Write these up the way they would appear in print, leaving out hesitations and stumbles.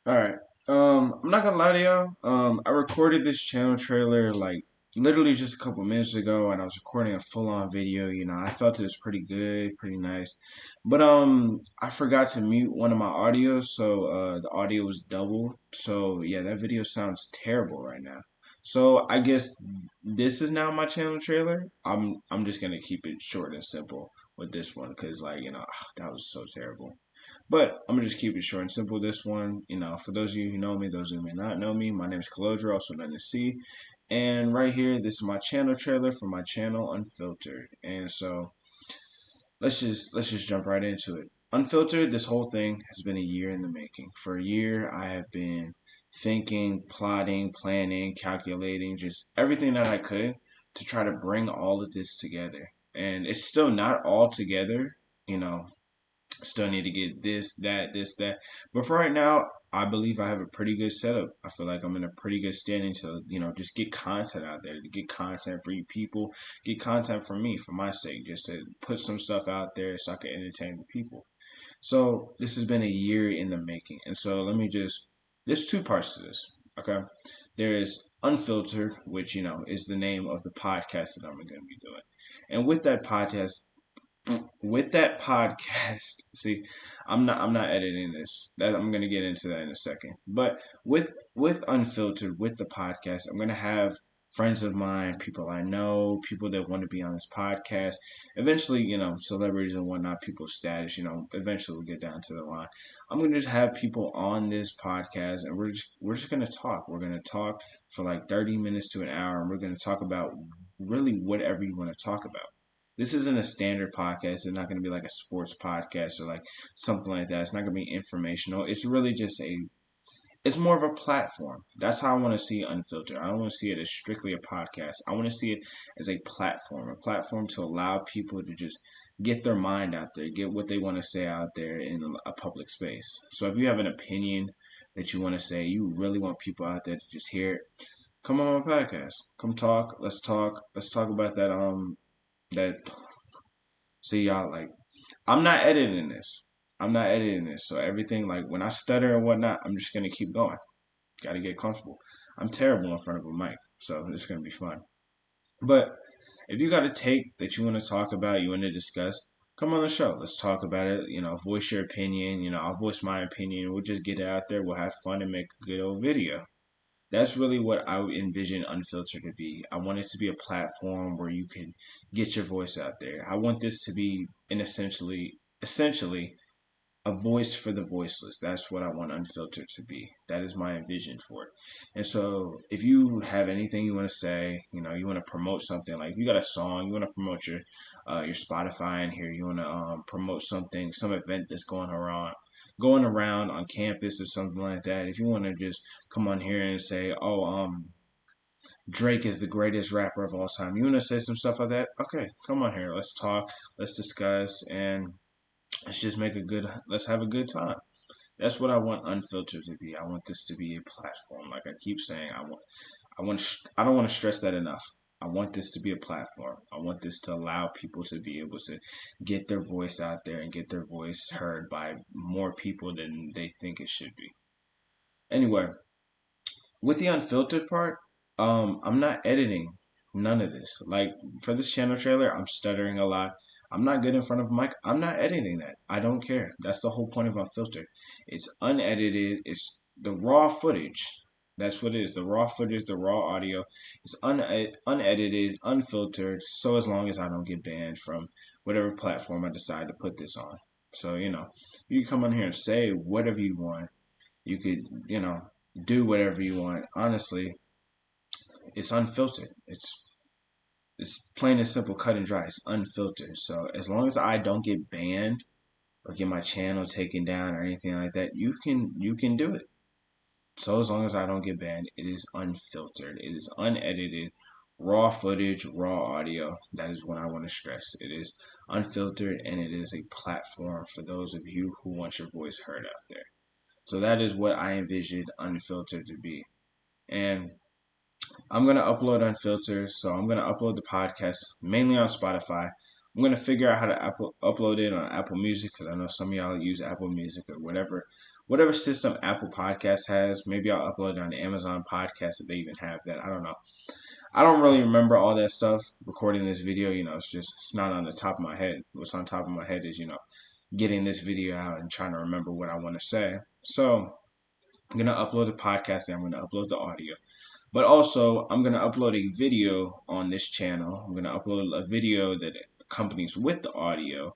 All right. I'm not gonna lie to y'all. I recorded this channel trailer like literally just a couple minutes ago, and I was recording a full-on video. I felt it was pretty good, pretty nice, but I forgot to mute one of my audios, so the audio was double. So yeah, that video sounds terrible right now. So I guess this is now my channel trailer. I'm just gonna keep it short and simple with this one, because that was so terrible. But I'm gonna just keep it short and simple. This one, for those of you who know me, those who may not know me, my name is Kalodra, also known as C. And right here, this is my channel trailer for my channel Unfiltered. And so let's just jump right into it. Unfiltered, this whole thing has been a year in the making. For a year, I have been thinking, plotting, planning, calculating, just everything that I could to try to bring all of this together. And it's still not all together, you know, Still need to get this, that. But for right now, I believe I have a pretty good setup. I feel like I'm in a pretty good standing to, just get content out there, to get content for you people, get content for me, for my sake, just to put some stuff out there so I can entertain the people. So this has been a year in the making. And so there's two parts to this. Okay. There is Unfiltered, which, is the name of the podcast that I'm going to be doing. And with that podcast, see, I'm not editing this. That I'm gonna get into that in a second. But with Unfiltered, with the podcast, I'm gonna have friends of mine, people I know, people that want to be on this podcast. Eventually, celebrities and whatnot, people's status. Eventually we'll get down to the line. I'm gonna just have people on this podcast, and we're just gonna talk. We're gonna talk for like 30 minutes to an hour, and we're gonna talk about really whatever you want to talk about. This isn't a standard podcast. It's not going to be like a sports podcast or like something like that. It's not going to be informational. It's really just it's more of a platform. That's how I want to see Unfiltered. I don't want to see it as strictly a podcast. I want to see it as a platform to allow people to just get their mind out there, get what they want to say out there in a public space. So if you have an opinion that you want to say, you really want people out there to just hear it, come on my podcast. Come talk. Let's talk. Let's talk about that. See y'all, like, I'm not editing this. I'm not editing this. So everything, like, when I stutter and whatnot, I'm just gonna keep going. Gotta get comfortable. I'm terrible in front of a mic, so it's gonna be fun. But if you got a take that you want to talk about, you want to discuss, come on the show. Let's talk about it. Voice your opinion. I'll voice my opinion. We'll just get it out there. We'll have fun and make a good old video. That's really what I would envision Unfiltered to be. I want it to be a platform where you can get your voice out there. I want this to be an essentially a voice for the voiceless. That's what I want Unfiltered to be. That is my vision for it. And so, if you have anything you want to say, you want to promote something, like if you got a song, you want to promote your Spotify in here, you want to promote something, some event that's going around on campus or something like that. If you want to just come on here and say, "Oh, Drake is the greatest rapper of all time," you want to say some stuff like that? Okay, come on here. Let's talk. Let's discuss, and let's have a good time. That's what I want Unfiltered to be. I want this to be a platform. Like I keep saying, I don't want to stress that enough. I want this to be a platform. I want this to allow people to be able to get their voice out there and get their voice heard by more people than they think it should be. Anyway, with the Unfiltered part, I'm not editing none of this. Like for this channel trailer, I'm stuttering a lot. I'm not good in front of a mic. I'm not editing that. I don't care. That's the whole point of Unfiltered. It's unedited. It's the raw footage. That's what it is. The raw footage, the raw audio. It's unedited, unfiltered. So as long as I don't get banned from whatever platform I decide to put this on. So you can come on here and say whatever you want. You could do whatever you want. Honestly, it's unfiltered. It's plain and simple, cut and dry. It's unfiltered. So as long as I don't get banned or get my channel taken down or anything like that, you can do it. So as long as I don't get banned, it is unfiltered. It is unedited, raw footage, raw audio. That is what I want to stress. It is unfiltered, and it is a platform for those of you who want your voice heard out there. So that is what I envisioned Unfiltered to be. And I'm gonna upload Unfiltered, so I'm gonna upload the podcast mainly on Spotify. I'm gonna figure out how to upload it on Apple Music, because I know some of y'all use Apple Music or whatever whatever system Apple Podcast has. Maybe I'll upload it on the Amazon Podcast if they even have that. I don't know. I don't really remember all that stuff recording this video. It's not on the top of my head. What's on top of my head is, getting this video out and trying to remember what I want to say. So I'm going to upload the podcast and I'm going to upload the audio. But also, I'm going to upload a video on this channel. I'm going to upload a video that accompanies with the audio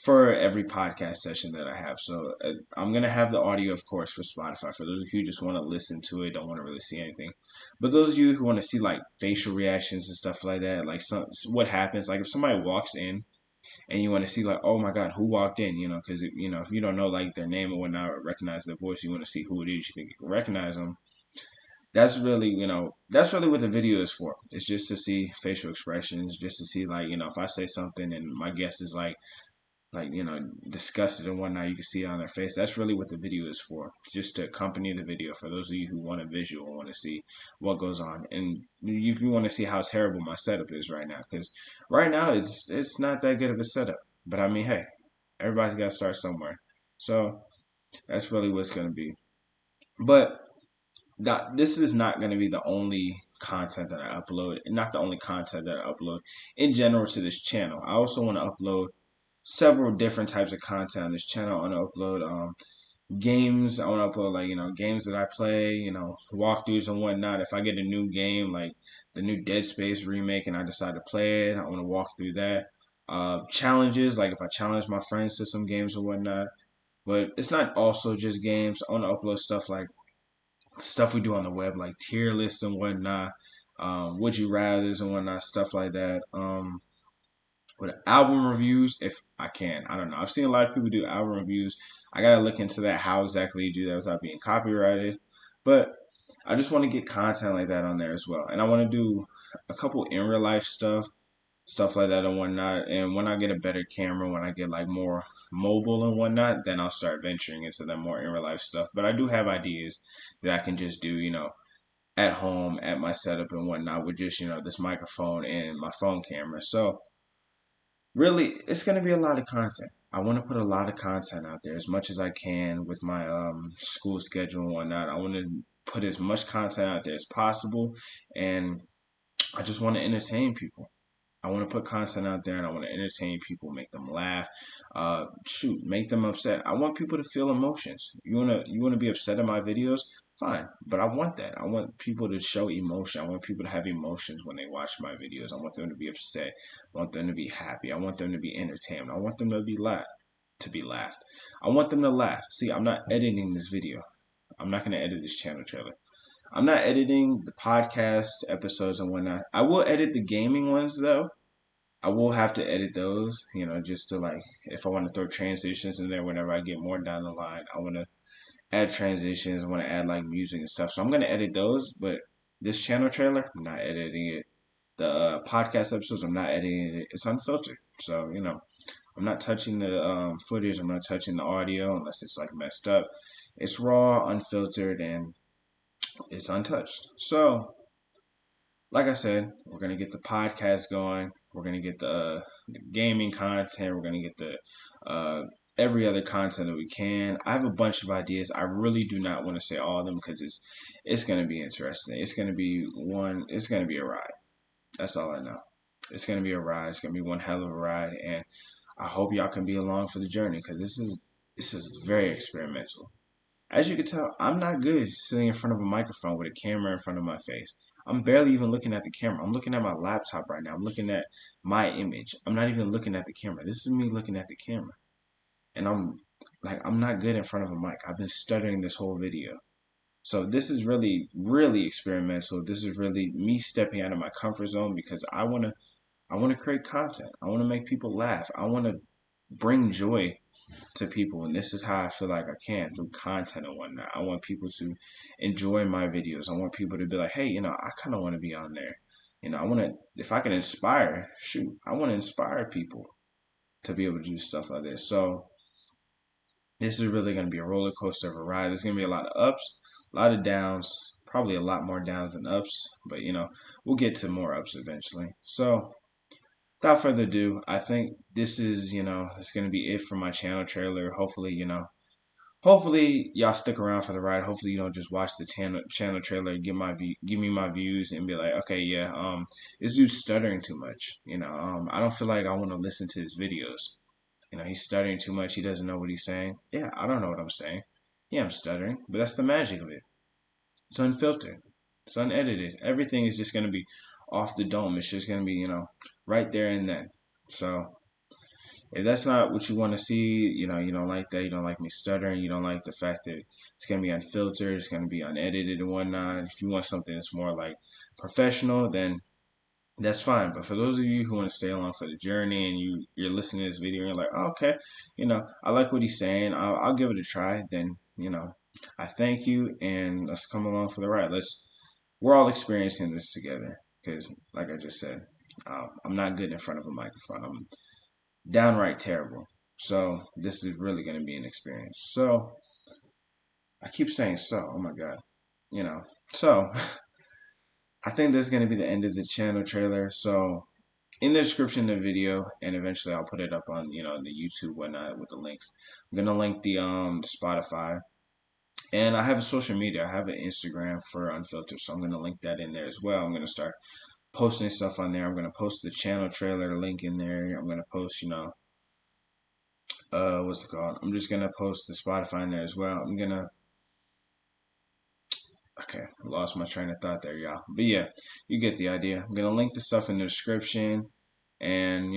for every podcast session that I have. So I'm going to have the audio, of course, for Spotify. For those of you who just want to listen to it, don't want to really see anything. But those of you who want to see like facial reactions and stuff like that, like what happens, like if somebody walks in and you want to see like, oh my God, who walked in, because, if you don't know like their name or whatnot or recognize their voice, you want to see who it is, you think you can recognize them. That's really what the video is for. It's just to see facial expressions, just to see like, if I say something and my guest is like, disgusted and whatnot, you can see it on their face. That's really what the video is for, just to accompany the video for those of you who want a visual, want to see what goes on. And if you want to see how terrible my setup is right now, because right now it's not that good of a setup. But I mean, hey, everybody's got to start somewhere. So that's really what's going to be. But this is not going to be the only content that I upload, and not the only content that I upload in general to this channel. I also want to upload several different types of content on this channel. I want to upload games. I want to upload games that I play, walkthroughs and whatnot. If I get a new game like the new Dead Space remake and I decide to play it, I want to walk through that. Challenges, like if I challenge my friends to some games or whatnot. But it's not also just games. I want to upload stuff like stuff we do on the web, like tier lists and whatnot, would you rather's and whatnot, stuff like that. With album reviews, if I can, I don't know. I've seen a lot of people do album reviews. I gotta look into that, how exactly you do that without being copyrighted. But I just want to get content like that on there as well, and I want to do a couple in real life stuff like that and whatnot. And when I get a better camera, when I get like more mobile and whatnot, then I'll start venturing into that more in real life stuff. But I do have ideas that I can just do, at home at my setup and whatnot with just, this microphone and my phone camera. So really, it's going to be a lot of content. I want to put a lot of content out there as much as I can with my school schedule and whatnot. I want to put as much content out there as possible, and I just want to entertain people. I want to put content out there and I want to entertain people, make them laugh, make them upset. I want people to feel emotions. You wanna be upset at my videos? Fine, but I want that. I want people to show emotion. I want people to have emotions when they watch my videos. I want them to be upset. I want them to be happy. I want them to be entertained. I want them to be laughed. I want them to laugh. See, I'm not editing this video. I'm not gonna edit this channel trailer. I'm not editing the podcast episodes and whatnot. I will edit the gaming ones though. I will have to edit those, just to like, if I want to throw transitions in there whenever I get more down the line. I want to add transitions. I want to add like music and stuff. So I'm going to edit those. But this channel trailer, I'm not editing it. The podcast episodes, I'm not editing it. It's unfiltered. So, I'm not touching the footage. I'm not touching the audio unless it's like messed up. It's raw, unfiltered, and it's untouched. So, like I said, we're gonna get the podcast going. We're gonna get the gaming content. We're gonna get the every other content that we can. I have a bunch of ideas. I really do not want to say all of them because it's gonna be interesting. It's gonna be one. It's gonna be a ride. That's all I know. It's gonna be a ride. It's gonna be one hell of a ride, and I hope y'all can be along for the journey because this is very experimental. As you can tell, I'm not good sitting in front of a microphone with a camera in front of my face. I'm barely even looking at the camera. I'm looking at my laptop right now. I'm looking at my image. I'm not even looking at the camera. This is me looking at the camera. And I'm not good in front of a mic. I've been stuttering this whole video. So this is really, really experimental. This is really me stepping out of my comfort zone because I wanna create content. I wanna make people laugh. I wanna bring joy to people, and this is how I feel like I can through content and whatnot. I want people to enjoy my videos. I want people to be like, hey, I kind of want to be on there. I want to, if I can inspire, shoot, I want to inspire people to be able to do stuff like this. So this is really going to be a roller coaster of a ride. There's going to be a lot of ups, a lot of downs, probably a lot more downs than ups, but we'll get to more ups eventually. So without further ado, I think this is, it's going to be it for my channel trailer. Hopefully, hopefully y'all stick around for the ride. Hopefully you don't just watch the channel trailer, give me my views, and be like, okay, yeah, this dude's stuttering too much. I don't feel like I want to listen to his videos. He's stuttering too much. He doesn't know what he's saying. Yeah, I don't know what I'm saying. Yeah, I'm stuttering, but that's the magic of it. It's unfiltered. It's unedited. Everything is just gonna be off the dome. It's just gonna be, right there and then. So if that's not what you want to see, you don't like that, you don't like me stuttering, you don't like the fact that it's going to be unfiltered, it's going to be unedited and whatnot. If you want something that's more like professional, then that's fine. But for those of you who want to stay along for the journey and you're listening to this video and you're like, oh, okay, I like what he's saying, I'll give it a try, then, I thank you and let's come along for the ride. We're all experiencing this together because, like I just said, I'm not good in front of a microphone. I'm downright terrible. So this is really going to be an experience. So I keep saying so. Oh my god, you know. So I think this is going to be the end of the channel trailer. So in the description of the video, and eventually I'll put it up on the YouTube whatnot with the links. I'm gonna link the Spotify, and I have a social media. I have an Instagram for Unfiltered, so I'm gonna link that in there as well. I'm gonna start posting stuff on there. I'm gonna post the channel trailer link in there. I'm gonna post what's it called? I'm just gonna post the Spotify in there as well. Okay, lost my train of thought there, y'all. But yeah, you get the idea. I'm gonna link the stuff in the description, and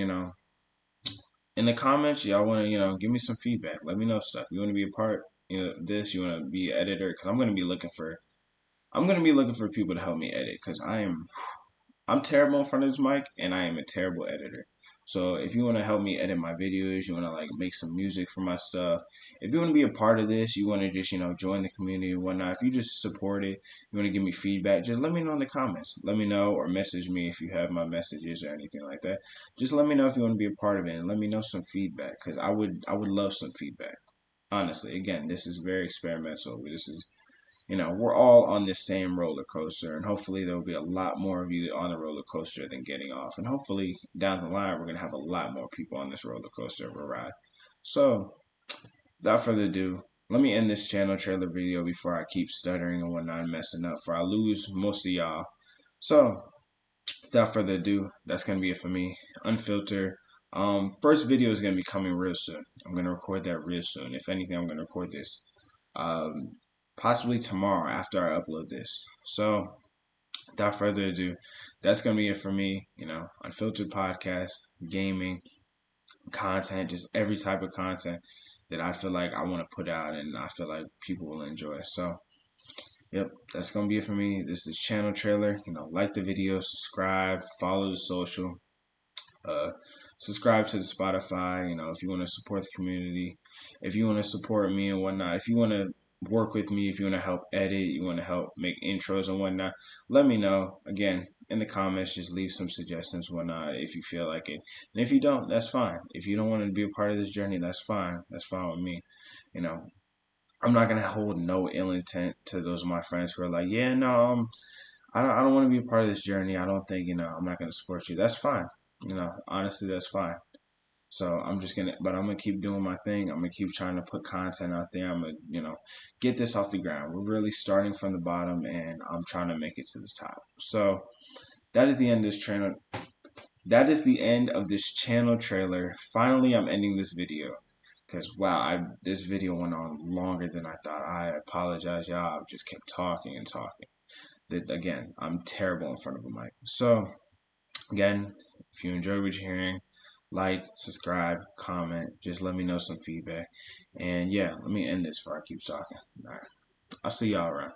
in the comments, y'all wanna give me some feedback. Let me know stuff. You wanna be a part, this. You wanna be an editor, because I'm gonna be looking for people to help me edit, because I'm terrible in front of this mic, and I am a terrible editor. So if you want to help me edit my videos, you want to like make some music for my stuff, if you want to be a part of this, you want to just join the community and whatnot. If you just support it, you want to give me feedback, just let me know in the comments. Let me know or message me if you have my messages or anything like that. Just let me know if you want to be a part of it and let me know some feedback because I would love some feedback. Honestly, again, this is very experimental. This is we're all on this same roller coaster, and hopefully there'll be a lot more of you on the roller coaster than getting off. And hopefully down the line, we're going to have a lot more people on this roller coaster of a ride. So, without further ado, let me end this channel trailer video before I keep stuttering and whatnot and messing up, for I lose most of y'all. So, without further ado, that's going to be it for me. Unfiltered. First video is going to be coming real soon. I'm going to record that real soon. If anything, I'm going to record this um, possibly tomorrow after I upload this. So, without further ado, that's going to be it for me. Unfiltered podcast, gaming, content, just every type of content that I feel like I want to put out and I feel like people will enjoy. So, yep, that's going to be it for me. This is channel trailer. Like the video, subscribe, follow the social. Uh, Subscribe to the Spotify. If you want to support the community, if you want to support me and whatnot, if you want to work with me, if you want to help edit, you want to help make intros and whatnot, let me know. Again, in the comments, just leave some suggestions, whatnot, if you feel like it. And if you don't, that's fine. If you don't want to be a part of this journey, that's fine. That's fine with me. I'm not gonna hold no ill intent to those of my friends who are like, yeah, no, I don't want to be a part of this journey. I don't think I'm not gonna support you. That's fine. Honestly, that's fine. So I'm gonna keep doing my thing. I'm gonna keep trying to put content out there. I'm gonna, get this off the ground. We're really starting from the bottom, and I'm trying to make it to the top. So that is the end of this channel. That is the end of this channel trailer. Finally, I'm ending this video because wow, this video went on longer than I thought. I apologize, y'all. I just kept talking and talking. That again, I'm terrible in front of a mic. So again, if you enjoy what you're hearing, like, subscribe, comment, just let me know some feedback. And yeah, let me end this before I keep talking. All right. I'll see y'all around.